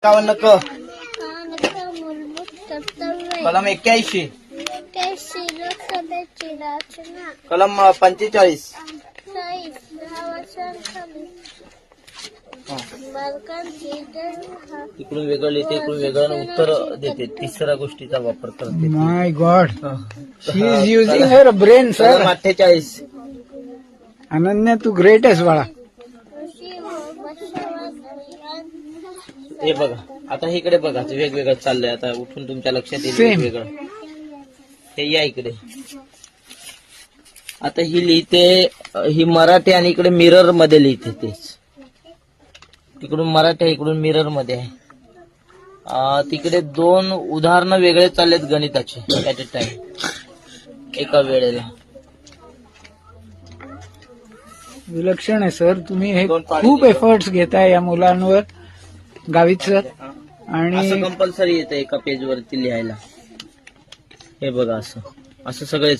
51 क मूलभूत कर्तव्य कलम 81 लोकसभेची रचना कलम 45 10 वर्षांखाली बालकांची जन्म इकडून वेगळं लिहिते इकडून वेगळं उत्तर देते तिसऱ्या गोष्टीचा वापर करते my god she is using her brain sir. कलम 48 अनन्या तू ग्रेट आहेस बाळा. कृषी व पशुवैद्यक हे बघा आता इकडे बघा वेगवेगळं चाललंय आता उठून तुमच्या लक्षात येईल Same. वेगवेगळं. हे या इकडे आता ही लिहिते ही मराठी आणि इकडे मिरर मध्ये लिहिते तेच तिकडून मराठी आहे, इकडून मिरर मध्ये आहे. तिकडे 2 उदाहरणं वेगळे चाललेत गणिताचे ऍट अ टाइम एका वेळेला. विलक्षण आहे सर. तुम्ही हे दोन पाढे खूप लिहितो. एफर्ट्स घेताय या मुलांवर गावित सर. असं आणि कंपल्सरी येतं एका पेज वरती लिहायला. हे बघा असं असं सगळे